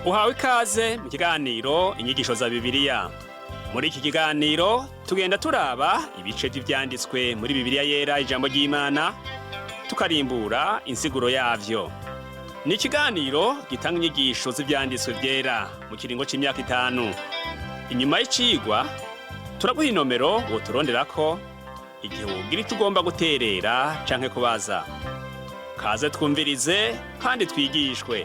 Uhawe ikaze mu kiganiro inyigisho za Bibiliya. Muri iki kiganiro tugenda turaba ibice vy'ivyanditswe muri Bibiliya yera ijambo ry'Imana, tukarimbura insiguro yavyo. Ni ikiganiro gitanga inyigisho z'ivyanditswe vyera mu kiringo c'imyaka 5. Inyuma y'icigwa turaguha inomero woturonderako igihe wogira ico ugomba guterera canke kubaza. Kaze twumvirize kandi twigishwe.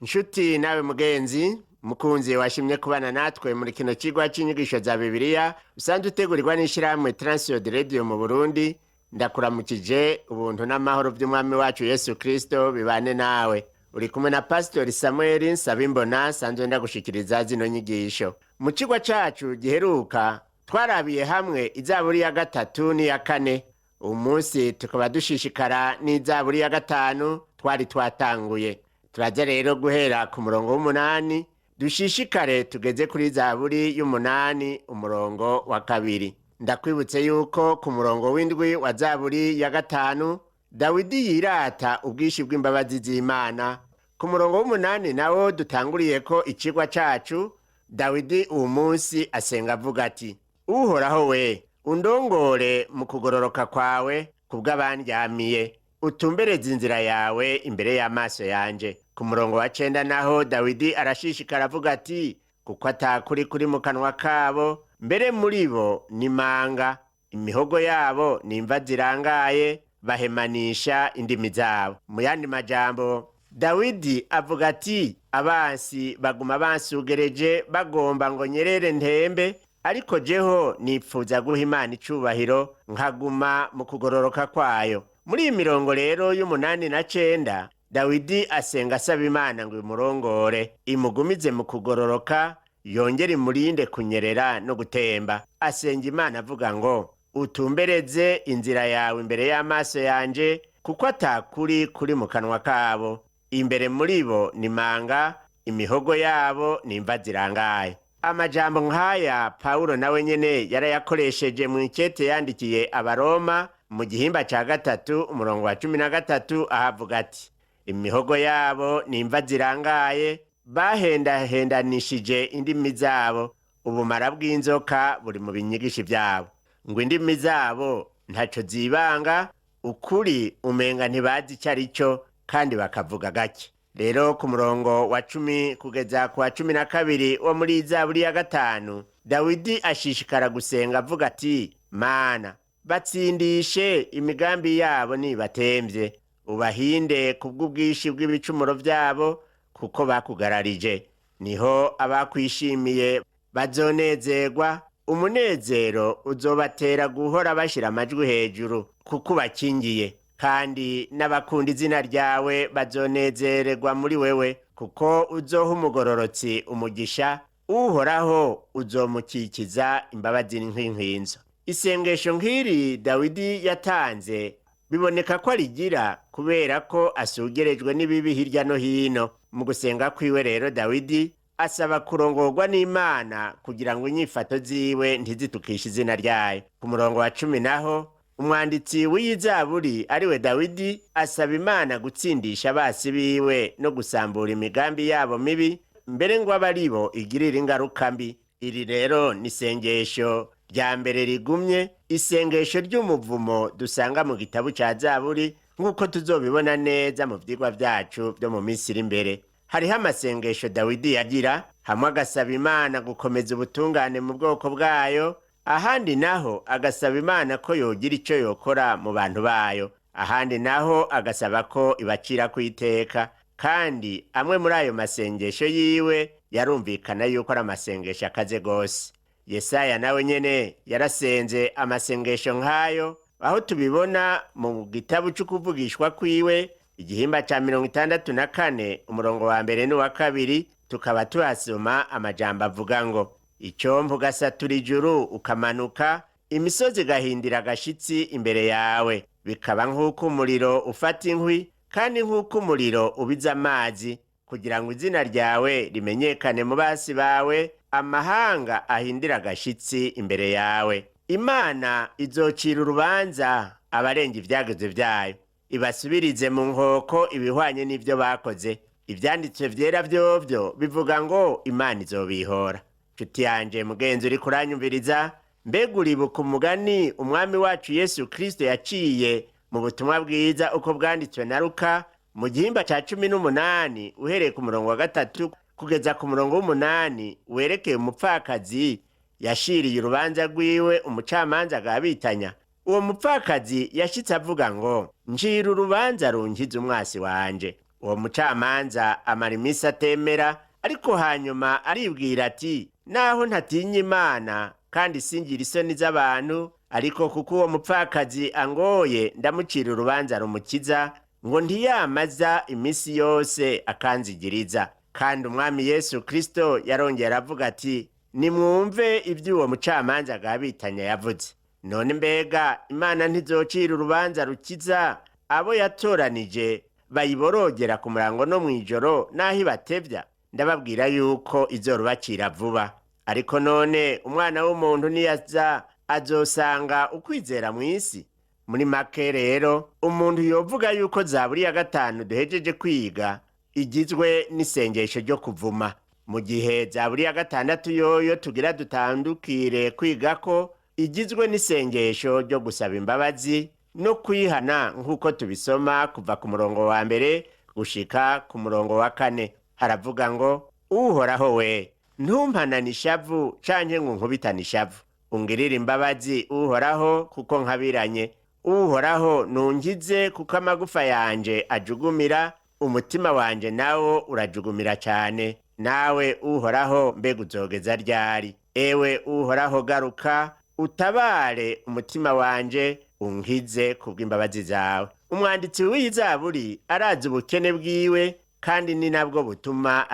Nshuti nawe mugenzi mukunzi washimye kubana natwe muri kino cigwa c'inyigisho za Bibiliya usanzwe utegurirwa n'ishirahamwe Transworld Radio mu Burundi. Ndakuramukije ubuntu n'amahoro vy'umwami wacu Yesu Kristo bibane nawe. Uri kumwe na Pastor Samuel Nsabimbona sanzwe ndagushikiriza zino nyigisho. Mu cigwa cacu giheruka twarabiye hamwe izaburi ya 3 n'iya 4. Umunsi tukaba dushishikara n'izaburi ya 5 twari twatanguye. Turaja rero guhera ku murongo w'8 dushishikare tugeze kuri zaburi y'8 umurongo wa 2. Ndakwibutse yuko ku murongo w'indwi wa zaburi ya 5 Dawidi yirata ubwishi bw'imbabazi z'Imana. Ku murongo w'8 nawo dutanguriye ko icigwa cacu, Dawidi uwo munsi asenga avuga ati: Uhoraho we, undongore mu kugororoka kwawe kubw'abandyamiye, utumbereze inzira yawe imbere y'amaso yanje. Ku murongo wa 9 naho Dawidi arashishikara avuga ati: kuko atakuri kuri mu kanwa kabo, mbere muri bo ni manga, imihogo yabo ni imva zirangaye, bahemanisha indimi zabo. Mu yandi majambo Dawidi avuga ati: abansi baguma bansugereje bagomba ngo nyerere ntembe, ariko jeho nipfuza guha Imana icubahiro nkaguma mu kugororoka kwayo. Muri iyi mirongo rero y'8 na 9 Dawidi asenga asaba Imana ngo imurongore, imugumize mu kugororoka, yongere imurinde kunyerera no gutemba. Asenga Imana avuga ngo: utumbereze inzira yawe imbere y'amaso yanje, kuko atakuri kuri mu kanwa kabo, imbere muri bo ni manga, imihogo yabo ni imva zirangaye. Amajambo nk'aya Pawulo nawe nyene yarayakoresheje mu ikete yandikiye Abaroma mu gihimba ca 3 umurongo wa 13 ahavuga ati: imihogo yabo ni imva zirangaye, bahendahendanishije indimi zabo, ubumara bw'inzoka buri mu binyigisho vyabo. Ngo indimi zabo ntaco zibanga, ukuri umenga ntibazi ico arico, kandi bakavuga gake. Rero ku murongo wa 10 kugeza ku wa 12 wo muri zaburi ya 5 Dawidi ashishikara gusenga avuga ati: Mana, batsindishe imigambi yabo nibatemvye, ubahinde kubw'ubwishi bw'ibicumuro vyabo, kuko bakugararije. Niho abakwishimiye bazonezerwa, umunezero uzobatera guhora bashira amajwi hejuru, kuko bakingiye. Kandi n'abakunda izina ryawe bazonezererwa muri wewe, kuko uzoha umugororotsi umugisha, Uhoraho uzomukikiza imbabazi nk'inkwinzo. Isengesho nk'iri Dawidi yatanze biboneka ko arigira kubera ko asugerejwe n'ibibi hirya no hino. Mu gusenga kwiwe rero Dawidi asaba kurongorwa n'Imana kugira ngo inyifato ziwe ntizitukishe izina ryayo. Ku murongo wa 10 naho umwanditsi w'iyizaburi ariwe Dawidi asaba Imana gutsindisha abasi biwe no gusambura imigambi yabo mibi, mbere ngo abaribo igirira ingaruka mbi. Iri rero ni isengesho rya mbere rigumye, isengesho ry'umuvumo dusanga mu gitabo ca Zaburi, nk'uko tuzobibona neza mu vyigwa vyacu vyo mu minsi iri imbere. Hariho amasengesho Dawidi yagira, hamwe agasaba Imana gukomeza ubutungane mu bwoko bwayo, ahandi naho agasaba Imana ko yogira ico yokora mu bantu bayo, ahandi naho agasaba ko ibacira kwiteka. Kandi amwe muri ayo masengesho yiwe yarumvikana yuko ari amasengesho akaze gose. Yesaya nawe nyene yarasenze amasengesho nk'ayo, aho tubibona mu gitabo c'ukuvugishwa kwiwe igihimba ca 64 umurongo wa 1 n'uwa 2, tukaba tuhasoma amajambo avuga ngo: icomvu gasatura ijuru ukamanuka, imisozi gahindira agashitsi imbere yawe, bikaba nk'uko umuriro ufata inkwi, kandi nk'uko umuriro ubiza amazi, kugira ngo izina ryawe rimenyekane mu basi bawe, amahanga ahindira agashitsi imbere yawe. Imana izocira urubanza abarenga ivyagezwe vyayo, ibasubirize mu nkoko ibihwanye n'ivyo bakoze. Ivyanditswe vyera vyovyo bivuga ngo Imana izobihora. Nshuti yanje mugenzi uri kuranyumviriza, mbega uribuka umugani umwami wacu Yesu Kristo yaciye mu butumwa bwiza uko bwanditswe na Luka mu gihimba ca 18 uhereye ku murongo wa 3 kugeza ku murongo w'8 werekeye umupfakazi yashiriye urubanza rwiwe umucamanza agabitanya. Uwo mupfakazi yashitse avuga ngo njira urubanza runkiza umwasi wanje. Uwo mucamanza amara imisi atemera, ariko hanyuma aribwira ati naho ntatinya Imana kandi singira isoni z'abantu, ariko kuko uwo mupfakazi angoye ndamucira urubanza rumukiza, ngo ntiyamaza imisi yose akanzigiriza. Kandi umwami Yesu Kristo yarongera aravuga ati nimwumve ivy'uwo mucamanza agabitanya yavuze. None mbega Imana ntizocira urubanza rukiza abo yatoranije bayiborogera ku murango no mw'ijoro naho ibatevya? Ndababwira yuko izorubacira vuba. Ariko none umwana w'umuntu niyaza azosanga ukwizera mw'isi? Muri make rero umuntu yovuga yuko Zaburi ya 5 duhejeje kwiga igizwe n'isengesho ryo kuvuma, mu gihe Zaburi ya 6 yoyo tugira dutandukire kwiga ko igizwe n'isengesho ryo gusaba imbabazi no kwihana nk'uko tubisoma kuva ku murongo wa mbere gushika ku murongo wa 4. Haravuga ngo Uhoraho we, ntumpanane ishavu canke ngo nkubitane ishavu. Ungirire imbabazi Uhoraho, kuko nkabiranye. Uhoraho nungize kuko amagufa yanje ajugumira, umutima wanje nawo urajugumira cane. Nawe Uhoraho, mbega uzogeza ryari? Ewe Uhoraho garuka utabare umutima wanje, unkize kubw'imbabazi zawe. Umwanditsi w'iyi Zaburi arazi ubukene bwiwe, kandi ni nabwo butuma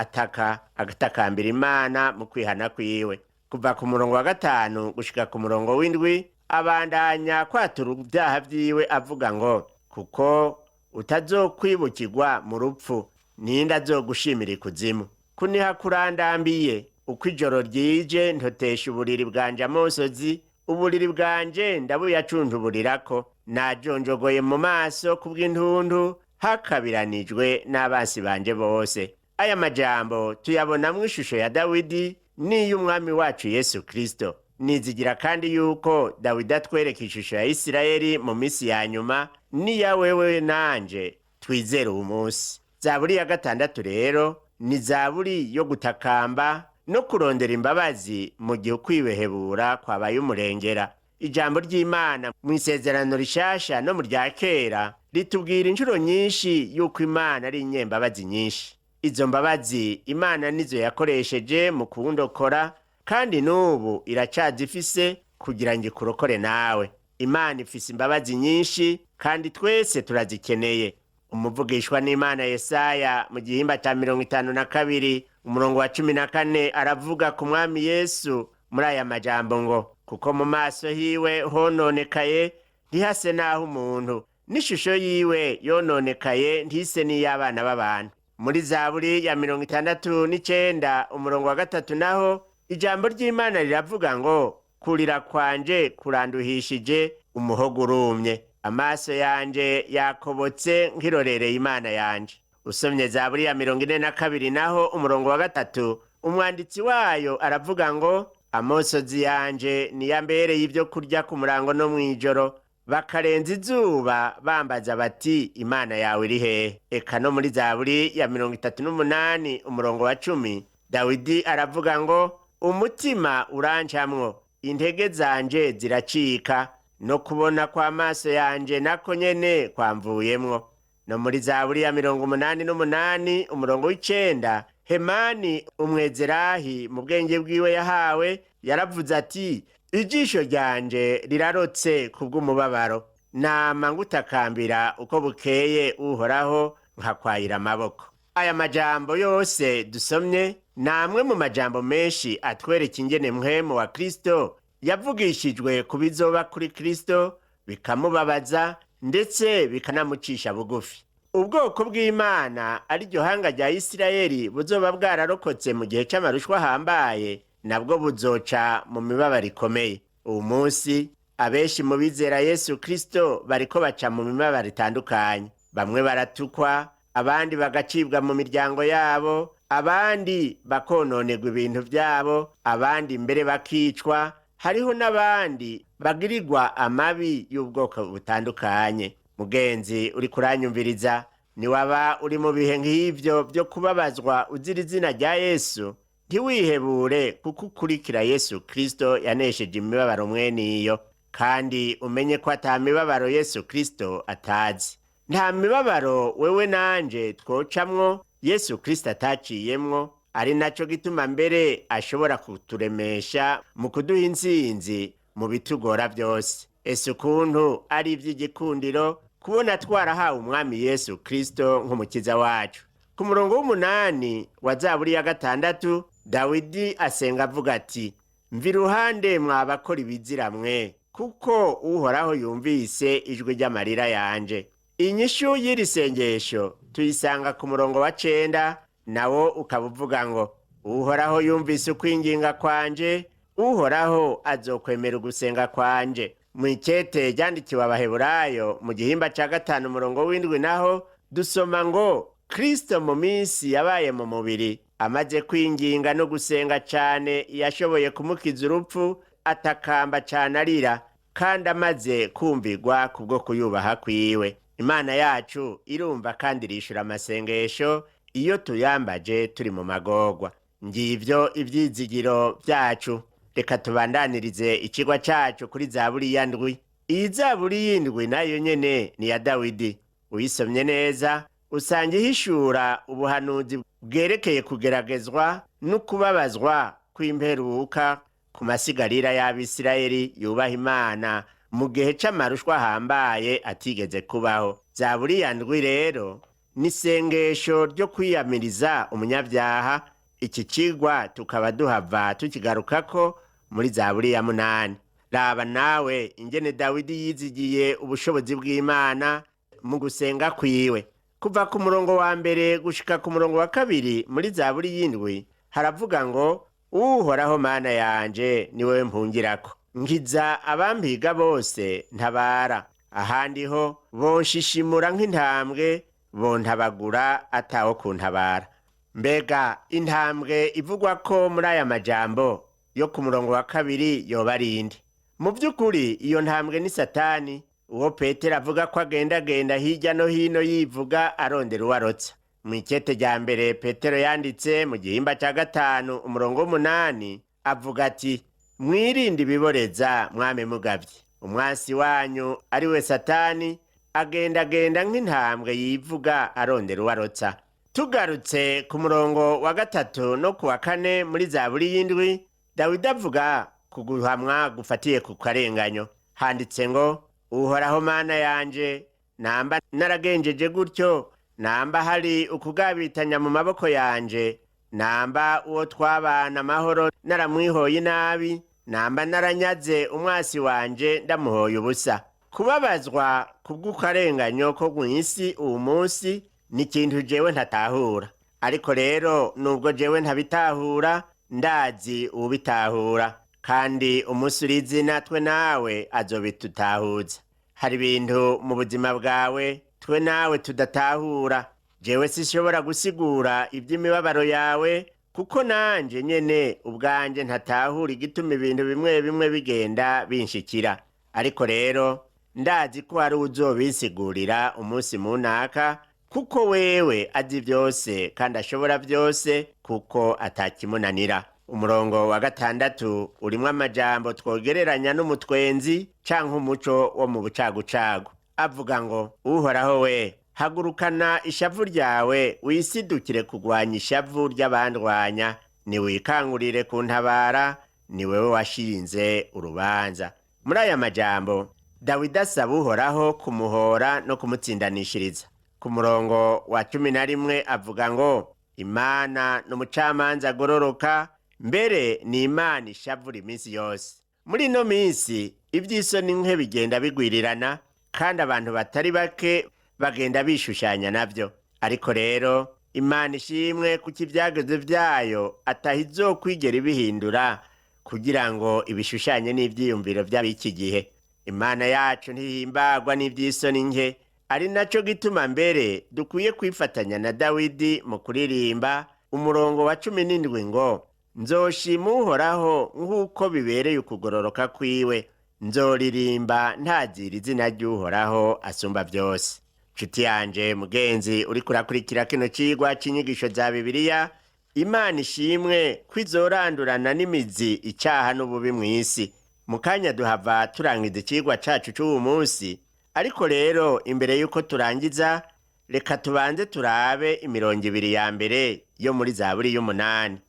agatakambira Imana mu kwihana kwiwe. Kuva ku murongo wa 5 gushika ku murongo w'7 abandanya kwatura ibyaha vyiwe avuga ngo kuko utazokwibukirwa mu rupfu, ninde azogushimira ikuzimu? Kuniha kurandambiye, uko ijoro ryije ntotesha uburiri bwanje amosozi, uburiri bwanje ndabuyacunjuburirako. Najonjogoye mu maso kubw'intuntu, hakabiranijwe n'abansi banje bose. Aya majambo tuyabonamwo ishusho ya Dawidi n'iy'umwami wacu Yesu Kristo. Nizigira kandi yuko Dawidi atwereka ishusho ya Isirayeli mu misi ya nyuma, niya wewe nanje twizera uwu munsi. Zaburi ya 6 rero ni zaburi yo gutakamba no kurondera imbabazi mu gihe ukwibehebura kwabaye umurengera. Ijambo ry'Imana mu isezerano rishasha no mu rya kera ritubwira inshuro nyinshi yuko Imana ari inyembabazi nyinshi. Izo mbabazi Imana nizo yakoresheje mu kuwundokora, kandi n'ubu iracazifise kugira ngo ikurokore nawe. Imana ifise imbabazi nyinshi kandi twese turazikeneye. Umuvugishwa n'Imana Yesaya mu gihimba ca 52 umurongo wa 14 aravuga ku mwami Yesu muri aya majambo ngo kuko mu maso hiwe hononekaye ntihase naho umuntu, n'ishusho yiwe yononekaye ntise n'iy'abana b'abantu. Muri Zaburi ya 69 umurongo wa 3 naho ijambo ry'Imana riravuga ngo kurira kwanje kuranduhishije umuhogo urumye, amaso yanje yakobotse nkirorereye Imana yanje. Usomye Zaburi ya 42 naho umurongo wa 3 umwanditsi wayo aravuga ngo amosozi yanje niyambereye ibyo kurya ku murango no mw'ijoro, bakarenza izuba bambaza bati Imana yawe iri hehe? Eka no muri Zaburi ya 38 umurongo wa 10 Dawidi aravuga ngo umutima urancamwo, intege zanje ziracika, no kubona kw'amaso yanje nako nyene kwamvuyemwo. No muri Zaburi ya 88 umurongo w'9 Hemani umwezerahi mu bwenge bwiwe yahawe yaravuze ati ijisho ryanje rirarotse kubw'umubabaro, nama ngutakambira uko bukeye Uhoraho nkakwayira amaboko. Aya majambo yose dusomye namwe mu majambo menshi atwereka ingene mpwemu wa Kristo yavugishijwe ku bizoba kuri Kristo, bikamubabaza ndetse bikanamucisha bugufi. Ubwoko bw'Imana ari ryo hanga rya Isirayeli buzoba bwararokotse mu gihe c'amarushwa ahambaye, nabwo buzoca mu mibabaro ikomeye. Uwu munsi abenshi mu bizera Yesu Kristo bariko baca mu mibabaro itandukanye. Bamwe baratukwa, abandi bagacibwa mu miryango yabo, abandi bakononerwa ibintu vyabo, abandi mbere bakicwa. Hariho n'abandi bagirirwa amabi y'ubwoko butandukanye. Mugenzi uri kuranyumviriza, niwaba uri mu bihe nk'ivyo vyo kubabazwa uzira izina rya Yesu, ntiwihebure kuko ukurikira Yesu Kristo yanesheje imibabaro mweniyo, kandi umenye ko ata mibabaro Yesu Kristo atazi. Nta mibabaro wewe nanje twocamwo Yesu Kristo ataciyemwo, ari naco gituma mbere ashobora kuturemesha mu kuduha intsinzi mu bitugora byose. Ese ukuntu ari ivy'igikundiro kubona twarahawe umwami Yesu Kristo nk'umukiza wacu. Ku murongo w'8 wa Zaburi ya 6, Dawidi asenga avuga ati, mva iruhande mwabakora ibizira mwe, kuko Uhoraho yumvise ijwi ry'amarira yanje. Inyishu y'iri sengesho tuyisanga ku murongo wa 9, nawo ukaba uvuga ngo, Uhoraho yumvise ukwinginga kwanje, Uhoraho azokwemera ugusenga kwanje. Mw'ikete ryandikiwe Abaheburayo mu gihimba ca 5 umurongo w'7 naho dusoma ngo, Kristo mu minsi yabaye mu mubiri amaze kwinginga no gusenga cane, yashoboye kumukiza urupfu, atakamba cane arira, kandi amaze kumvigwa kubwo kuyubaha kwiwe. Imana yacu irumva kandi irishura amasengesho iyo tuyambaje turi mu magorwa. Ngivyo ivyizigiro vyacu. Reka tubandanirize icigwa cacu kuri Zaburi ya 7. Iyi Zaburi y'indwi nayo nyene ni ya Dawidi. Uyisomye neza usanga ihishura ubuhanuzi bwerekeye kugeragezwa no kubabazwa kw'imperuka ku masigarira y'Abisirayeli yubaha Imana mu gihe c'amarushwa ahambaye atigeze kubaho. Zaburi ya 7 rero ni isengesho ryo kwiyamiriza umunyabyaha. Iki cigwa tukaba duhava tukigarukako muri Zaburi ya 8. Raba nawe ingene Dawidi yizigiye ubushobozi bw'Imana mu gusenga kwiwe. Kuva ku murongo wa 1 gushika ku murongo wa 2 muri Zaburi y'indwi haravuga ngo, Uhoraho Mana yanje ni wewe mpungirako. Nkiza abampiga bose ntabara. Ahandi ho bonshishimura nk'intambwe, bontabagura ataho kuntabara. Mbega intambwe ivugwa ko muri aya majambo yo ku murongo wa 2 yoba arindi? Mu by'ukuri iyo ntambwe ni Satani, uwo Petero avuga ko agendagenda hirya no hino yivuga arondera uwarotsa. Mw'ikete rya mbere Petero yanditse mu gihimba ca 5 umurongo w'8 avuga ati, mwirinde ibiboreza mwame mugavye. Umwasi wanyu ari we Satani agendagenda nk'intambwe yivuga arondera uwarotsa. Tugarutse ku murongo wa 3 no ku wa 4 muri Zaburi y'indwi, Dawidi avuga ku guhamwa gufatiye ku karenganyo. Handitse ngo, Uhoraho Mana yanje, namba naragenjeje gutyo, namba hari ukugabitanya mu maboko yanje, namba uwo twabana amahoro naramwihoye inabi, namba naranyaze umwasi wanje ndamuhoye ubusa. Kubabazwa kubw'ukarenganyo ko mw'isi uwu munsi ni ikintu jewe ntatahura. Ariko rero nubwo jewe ntabitahura, ndazi ubitahura, kandi umunsi urizi natwe nawe azobitutahuza. Hari ibintu mu buzima bwawe twe nawe tudatahura. Jewe sishobora gusigura iby'imibabaro yawe, kuko nanje nyene ubwanje ntatahura igituma ibintu bimwe bimwe bigenda binshikira. Ariko rero ndazi ko hari uzobisigurira umunsi munaka, kuko wewe azi byose kandi ashobora byose, kuko atakimunanira. Umurongo wa 6 urimwo amajambo twogereranya n'umutwenzi canke umuco wo mu bucagucagu. Avuga ngo, Uhoraho we, hagurukana ishavu ryawe wisidukire kugwanya ishavu ry'abandwanya, niwikangurire kuntabara, ni wewe washinze urubanza. Muri aya majambo Dawidi asaba Uhoraho kumuhora no kumutsindanishiriza. Ku murongo wa 11 avuga ngo, Imana n'umucamanza agororoka, mbere ni Imana ishavura iminsi yose. Muri ino minsi ivy'isoni nke bigenda bigwirirana, kandi abantu batari bake bagenda bishushanya navyo. Ariko rero Imana ishimwe kuko ivyageze vyayo atahizokwigera ibihindura kugira ngo ibishushanye n'ivyiyumviro vy'abiki gihe. Imana yacu ntihimbagwa n'ivy'isoni nke, ari naco gituma mbere dukwiye kwifatanya na Dawidi mu kuririmba umurongo wa 17 ngo nzoshima Uhoraho nk'uko bibereye ukugororoka kwiwe, nzoririmba ntazira izina ry'Uhoraho asumba vyose. Nshuti yanje mugenzi uriko urakurikira kino cigwa c'inyigisho za Bibiliya, Imana ishimwe kwizorandurana n'imizi icaha n'ububi mw'isi. Mu kanya duhava turangiza icigwa cacu c'uwu munsi, ariko rero imbere yuko turangiza reka tubanze turabe imirongo ibiri ya mbere yo muri Zaburi y'umunani.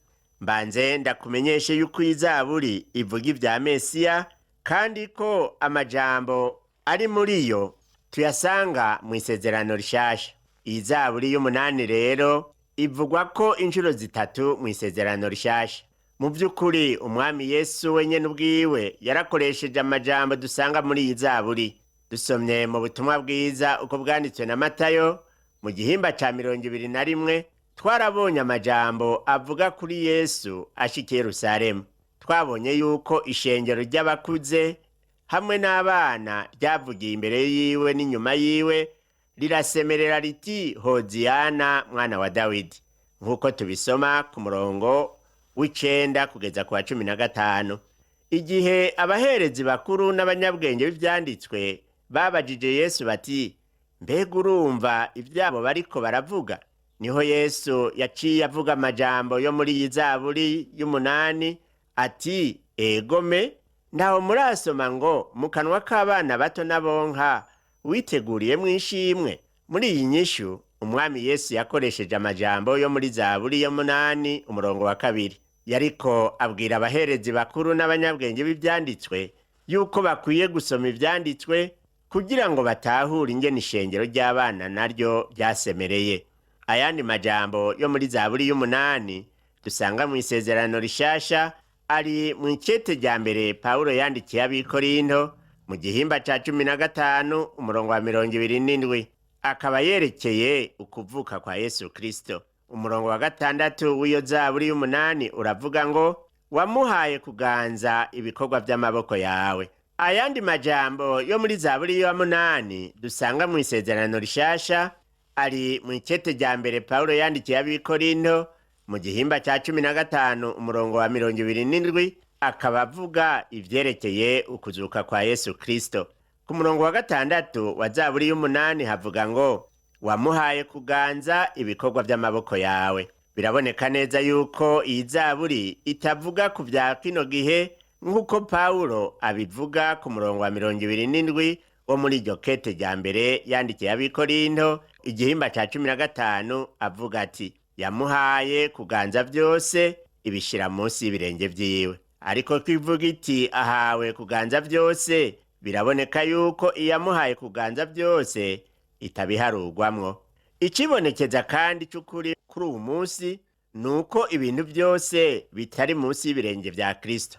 Mbanze ndakumenyeshe yuko iyi Zaburi ivuga ivya Mesiya, kandi ko amajambo ari muri yo tuyasanga mu isezerano rishasha. Iyi Zaburi y'umunani rero ivugwa ko inshuro zitatu mu isezerano rishasha. Mu by'ukuri umwami Yesu wenyene ubwiwe yarakoresheje amajambo dusanga muri iyi Zaburi. Dusomye mu butumwa bwiza uko bwanditswe na Matayo mu gihimba ca 21, twarabonye amajambo avuga kuri Yesu ashikiye Yerusalemu. Twabonye yuko ishengero ry'abakuze hamwe n'abana ryavugiye imbere yiwe n'inyuma yiwe rirasemerera riti Hoziyana mwana wa Dawidi, nk'uko tubisoma ku murongo w'9 kugeza ku wa 15. Igihe abaherezi bakuru n'abanyabwenge b'ivyanditswe babajije Yesu bati mbega urumva ivyabo bariko baravuga, niho Yesu yaciye avuga amajambo yo muri iyi Zaburi y'umunani ati egome, ntaho murasoma ngo mu kanwa k'abana bato n'abonka witeguriye mwishimwe. Muri iyi nyishu umwami Yesu yakoresheje amajambo yo muri Zaburi y'umunani umurongo wa 2. Yariko abwira abaherezi bakuru n'abanyabwenge b'ivyanditswe yuko bakwiye gusoma ivyanditswe kugira ngo batahure ingene ishengero ry'abana naryo ryasemereye. Ayandi majambo yo muri Zaburi y'umunani dusanga mu isezerano rishasha ari mu icete rya mbere Pawulo yandikiye ab'Ikorinto mu gihimba ca 15 umurongo wa 27, akaba yerekeye ukuvuka kwa Yesu Kristo. Umurongo wa 6 w'iyo Zaburi y'umunani uravuga ngo wamuhaye kuganza ibikorwa vy'amaboko yawe. Ayandi majambo yo muri Zaburi y'umunani dusanga mu isezerano rishasha ari mu icete rya mbere Pawulo yandikiye ab'Ikorinto mu gihimba ca 15 umurongo wa 27, akaba avuga ivyerekeye ukuzuka kwa Yesu Kristo. Ku murongo wa 6 wa Zaburi y'umunani havuga ngo wamuhaye kuganza ibikorwa vy'amaboko yawe. Biraboneka neza yuko iyi Zaburi itavuga ku vya kino gihe nk'uko Pawulo abivuga ku murongo wa 27 wo muri iryo kete rya mbere yandikiye ab'Ikorinto igihimba ca 15, avuga ati yamuhaye kuganza vyose ibishira munsi y'ibirenge vyiwe. Ariko kwivuga iti ahawe kuganza vyose, biraboneka yuko iyamuhaye kuganza vyose itabiharugwamwo. Icibonekeza kandi c'ukuri kuri uwu munsi nuko ibintu vyose bitari munsi y'ibirenge vya Kristo.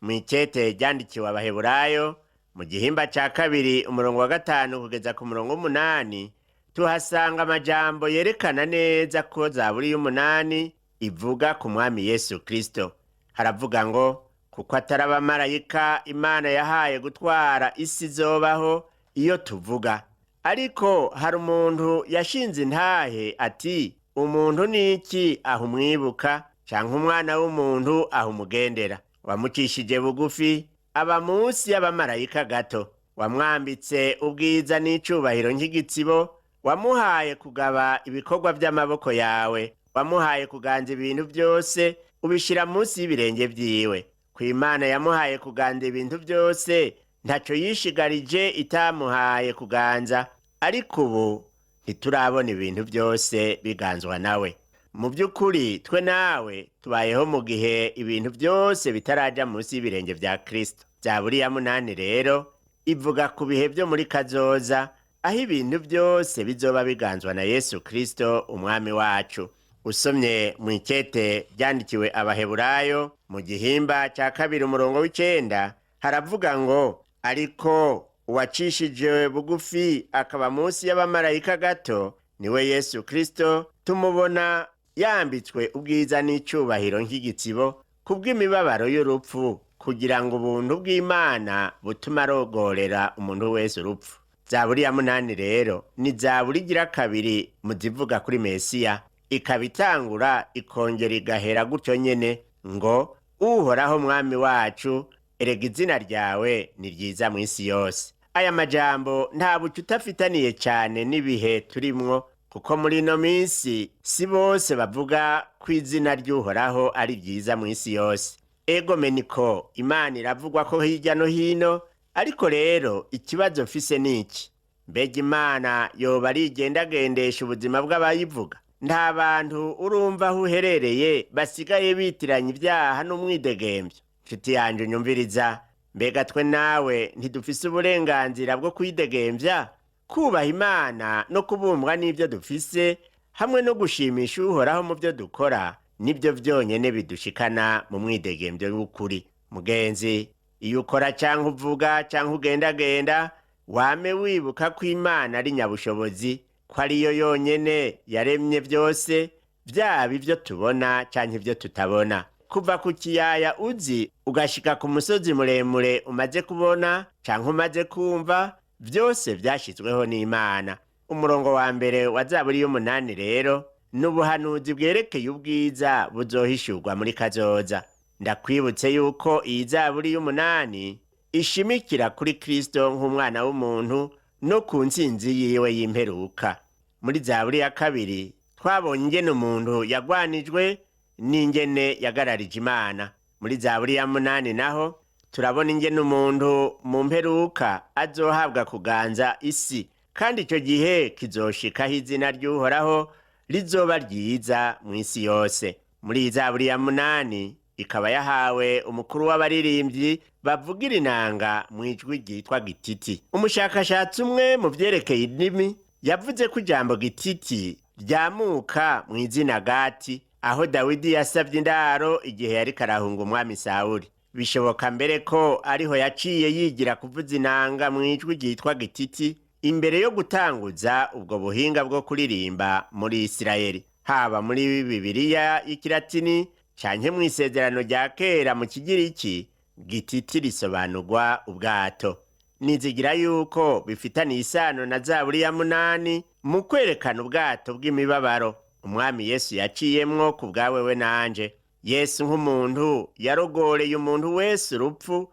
Mu icete ryandikiwe Abaheburayo mu gihimba ca 2 umurongo wa 5 kugeza ku murongo w'8 tuhasanga amajambo yerekana neza ko Zaburi y'umunani ivuga ku mwami Yesu Kristo. Haravuga ngo kuko atari abamarayika Imana yahaye gutwara isi zobaho iyo tuvuga, ariko hari umuntu yashinze intahe ati umuntu niki aho umwibuka, canke umwana w'umuntu aho umugendera. Wamucishije bugufi aba munsi y'abamarayika gato, wamwambitse ubwiza n'icubahiro nk'igitsibo, wamuhaye kugaba ibikorwa vy'amaboko yawe, wamuhaye kuganza ibintu vyose ubishira munsi y'ibirenge vyiwe. Ku Imana yamuhaye kuganza ibintu vyose, ntaco yishigarije itamuhaye kuganza, ariko ubu ntiturabona ibintu vyose biganzwa nawe. Mu by'ukuri twe nawe tubayeho mu gihe ibintu vyose bitaraja munsi y'ibirenge vya Kristo. Zaburi ya 8 rero ivuga ku bihe vyo muri kazoza, aho ibintu vyose bizoba biganzwa na Yesu Kristo umwami wacu. Usomye mu icete ryandikiwe Abaheburayo mu gihimba ca 2 umurongo w'9 haravuga ngo ariko uwacishije bugufi akaba munsi y'abamarayika gato niwe Yesu Kristo, tumubona yambitswe ubwiza n'icubahiro nk'igitsibo kubw'imibabaro y'urupfu kugira ngo ubuntu bw'Imana butuma arogorera umuntu wese urupfu. Zaburi ya 8 rero ni zaburi igira kabiri mu zivuga kuri Mesiya, ikaba itangura ikongera igahera gutyo nyene ngo Uhoraho mwami wacu, erega izina ryawe ni ryiza mu isi yose. Aya majambo nta bucu utafitaniye cyane n'ibihe turimwo, kuko muri ino minsi si bose bavuga ko izina ry'Uhoraho ari ryiza mu isi yose. Ego meniko Imana iravugwa ko hirya no hino, ariko rero ikibazo mfise niki: mbega Imana yoba arigendagendesha ubuzima bw'abayivuga? Nta bantu urumva aho uherereye basigaye bitiranya ibyaha n'umwidegembyo. Nshuti yanje unyumviriza, mbega twe nawe ntidufise uburenganzira bwo kwidegembya, kubaha Imana no kubumbwa n'ibyo dufise hamwe no gushimisha Uhoraho mu byo dukora? Nibyo byonyene bidushikana mu mwidegembyo w'ukuri. Mugenzi, iyo ukora canke uvuga canke ugendagenda, wame wibuka ko Imana ari nyabushobozi, ko ariyo yonyene yaremye byose, byaba ibyo tubona canke ibyo tutabona. Kuva ku kiyaya uzi ugashika ku musozi muremure umaze kubona canke umaze kumva, byose byashizweho n'Imana. Umurongo wa mbere wa Zaburi y'umunani rero n'ubuhanuzi bwerekeye ubwiza buzohishurwa muri kazoza. Ndakwibutse yuko iyi Zaburi y'umunani ishimikira kuri Kristo nk'umwana w'umuntu no ku ntsinzi yiwe y'imperuka. Muri Zaburi ya kabiri twabonye ingene umuntu yagwanijwe n'ingene yagararije Imana. Muri Zaburi ya 8 naho turabona ingene umuntu mu mperuka azohabwa kuganza isi, kandi icyo gihe kizoshikaho izina ry'Uhoraho rizoba ryiza mu isi yose. Muri Zaburi ya 8 ikaba yahawe umukuru w'abaririmbyi bavugira inanga mu ijwi ryitwa gititi. Umushakashatsi umwe mu vyerekeye indimi yavuze ko ijambo gititi ryamuka mu izina Gati, aho Dawidi yasavye indaro igihe yari karahunga umwami Sawuli. Bishoboka mbere ko ariho yaciye yigira kuvuza inanga mu ijwi ryitwa gititi imbere yo gutanguza ubwo buhinga bwo kuririmba muri Isirayeli. Haba muri Bibiliya y'ikilatini canke mu isezerano rya kera mu kigiriki, gititi risobanurwa ubwato. Nizigira yuko bifitaniye isano na Zaburi ya 8 mu kwerekana ubwato bw'imibabaro umwami Yesu yaciyemwo ku bwawe we nanje. Yesu nk'umuntu yarogoreye umuntu wese urupfu,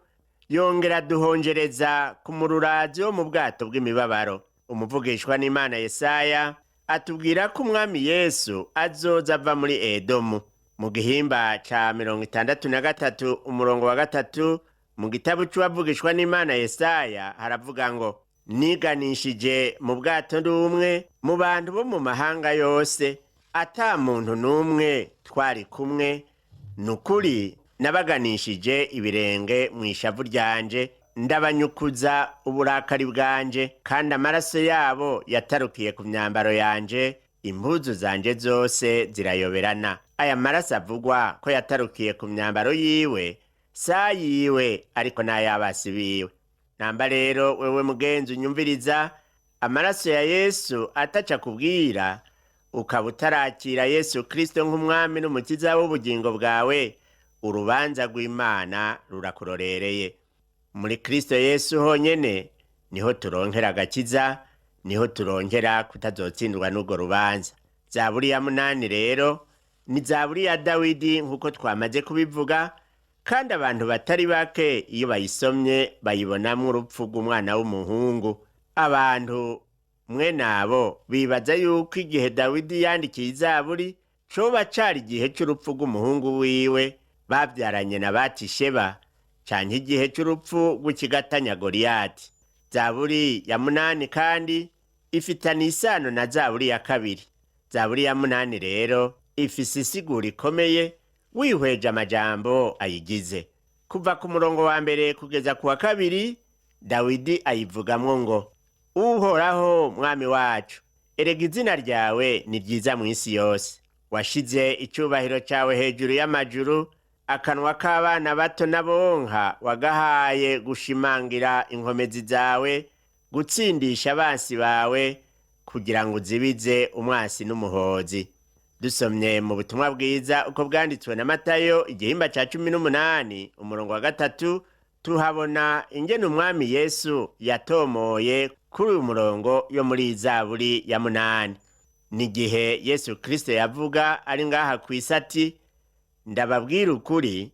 yongera duhongereza ku mururazi wo mu bwato bw'imibabaro. Umuvugishwa n'Imana Yesaya atubwira ko umwami Yesu azoza ava muri Edomu. Mu gihimba ca 63 umurongo wa 3 mu gitabo c'uwavugishwa n'Imana Yesaya haravuga ngo, niganishije mu bwato ndumwe mu bantu bo mu mahanga yose, ata muntu n'umwe twari kumwe, nukuri nabaganishije ibirenge mu ishavu ryanje, ndabanyukuza uburakari bwanje, kandi amaraso yabo yatarukiye ku myambaro yanje, impuzu zanje zose zirayoberana. Aya maraso avugwa ko yatarukiye ku myambaro yiwe, sa yiwe ariko n'ay'abasi biwe. Namba rero wewe mugenzi unyumviriza, amaraso ya Yesu ataca kubwira, ukaba utarakira Yesu Kristo nk'umwami n'umukiza w'ubugingo bwawe, urubanza rw'Imana rurakurorereye. Muri Kristo Yesu honyene niho turonkera agakiza, niho turonkera kutazotsindwa n'urwo rubanza. Zaburi ya 8 rero ni Zaburi ya Dawidi nk'uko twamaze kubivuga, kandi abantu batari bake iyo bayisomye bayibonamwo urupfu rw'umwana w'umuhungu. Abantu mwe nabo bibaza yuko igihe Dawidi yandikiye Zaburi coba cari igihe c'urupfu rw'umuhungu wiwe bavyaranye na Batisheba, canke igihe c'urupfu rw'ikigatanya Goliyati. Zaburi ya 8 kandi ifitanye isano na Zaburi ya 2. Zaburi ya 8 rero ifise isiguro ikomeye wihweje amajambo ayigize. Kuva ku murongo wa mbere kugeza ku wa 2, Dawidi ayivugamwo ngo, Uhoraho mwami wacu, erega izina ryawe ni ryiza mu isi yose. Washize icubahiro cawe hejuru y'amajuru, akanwa k'abana bato n'abonka wagahaye gushimangira inkomezi zawe, gutsindisha abansi bawe, kugira ngo uzibize umwasi n'umuhozi. Dusomye mu butumwa bwiza uko bwanditswe na Matayo igihimba ca 18 umurongo wa 3, tuhabona ingene umwami Yesu yatomoye kuri uyu murongo yo muri Zaburi ya 8. Nigihe Yesu Kristo yavuga ari ngaha kw'isati, ndababwira ukuri,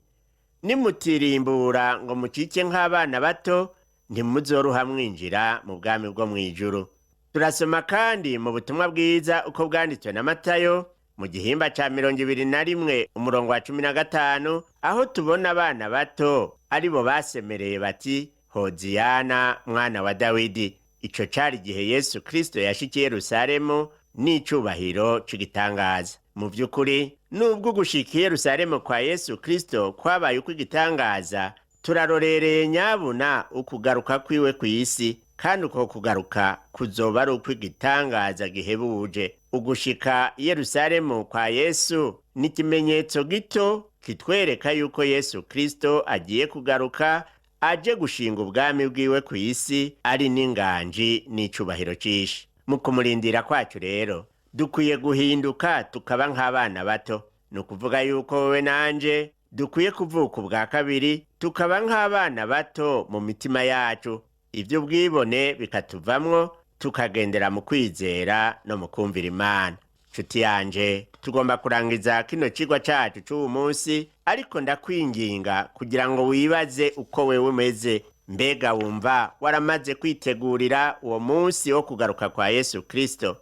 nimutirimbura ngo mucike nk'abana bato, ntimuzoruha mwinjira mu bwami bwo mw'ijuru. Turasoma kandi mu butumwa bwiza uko bwanditswe na Matayo mu gihimba ca 21 umurongo wa 15, aho tubona abana bato aribo basemereye bati Hoziyana mwana wa Dawidi. Ico cari igihe Yesu Kristo yashikiye Yerusalemu n'icubahiro c'igitangaza. Mu vy'ukuri, nubwo gushika i Yerusalemu kwa Yesu Kristo kwabaye ukw'igitangaza, turarorereye nyabuna ukugaruka kwiwe kw'isi, kandi uko kugaruka kuzoba ari ukw'igitangaza gihebuje. Ugushika i Yerusalemu kwa Yesu ni ikimenyetso gito kitwereka yuko Yesu Kristo agiye kugaruka, aje gushinga ubwami bwiwe kw'isi ari n'inganji n'icubahiro cishi. Mu kumurindira kwacu rero, dukwiye guhinduka tukaba nk'abana bato. Ni ukuvuga yuko wowe nanje dukwiye kuvuka ubwa kabiri, tukaba nk'abana bato mu mitima yacu, ivy'ubwibone bikatuvamwo, tukagendera mu kwizera no mu kumvira Imana. Nshuti yanje, tugomba kurangiza kino cigwa cacu c'uwu munsi, ariko ndakwinginga kugira ngo wibaze uko wewe umeze. Mbega wumva waramaze kwitegurira uwo munsi wo kugaruka kwa Yesu Kristo?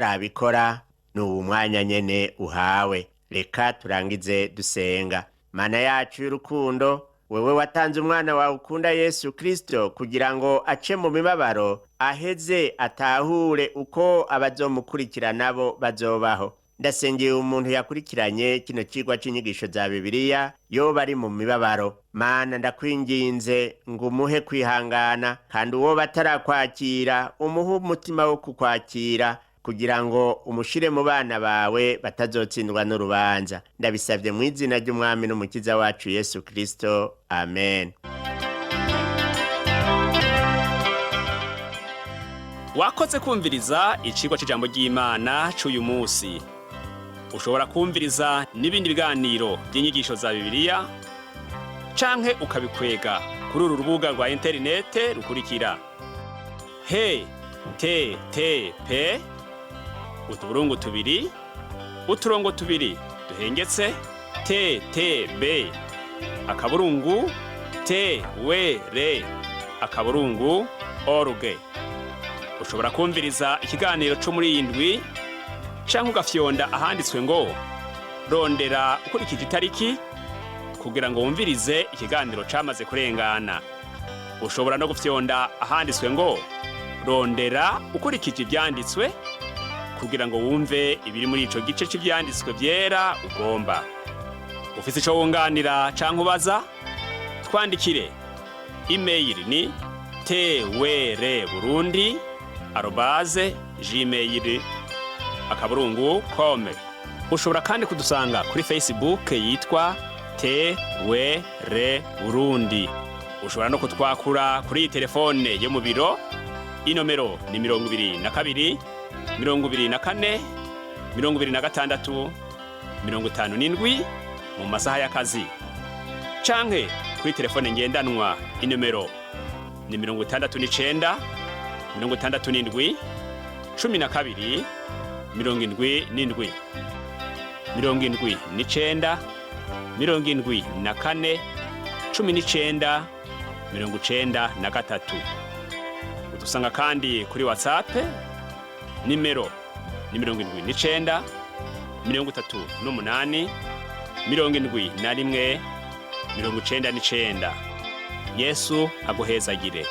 Utarabikora, n'ubu mwanya nyene uhawe. Reka turangize dusenga. Mana yacu y'urukundo, wewe watanze umwana wawe ukunda Yesu Kristo kugira ngo ace mu mibabaro, aheze atahure uko abazomukurikira nabo bazobaho. Ndasengeye umuntu yakurikiranye kino cigwa c'inyigisho za Bibiliya yoba ari mu mibabaro. Mana, ndakwinginze ngo umuhe kwihangana, kandi uwo batarakwakira umuhe umutima wo kukwakira, kugira ngo umushire mu bana bawe batazotsindwa n'urubanza. Ndabisavye mu izina ry'umwami n'umukiza wacu Yesu Kristo. Amen. Wakoze kumviriza icigwa c'ijambo ry'Imana c'uyu musi. Ushobora kumviriza n'ibindi biganiro by'inyigisho za Bibiliya, canke ukabikwega kuri uru rubuga rwa interinete rukurikira: http utuburungu tubiri uturongo tubiri duhengetse ttb akaburungu twr.org. Ushobora kumviriza ikiganiro co muri iyi ndwi, canke ugafyonda ahanditswe ngo rondera ukurikije itariki, kugira ngo wumvirize ikiganiro camaze kurengana. Ushobora no gufyonda ahanditswe ngo rondera ukurikije ivyanditswe, kugira ngo wumve ibiri muri ico gice c'ivyanditswe vyera ugomba. Ufise ico wunganira canke ubaza, twandikire. Email ni twr@gmail.com. Ushobora kandi kudusanga kuri Facebook yitwa TWR Burundi. Ushobora no kutwakura kuri telefone yo mu biro. Inomero ni 22 24 26 57 mu masaha y'akazi. Canke kuri telefone ngendanwa, inomero ni 69 67 12 77 79 74 19 93. Udusanga kandi kuri Whatsapp, nimero ni 79 38 71 99. Yesu aguhezagire.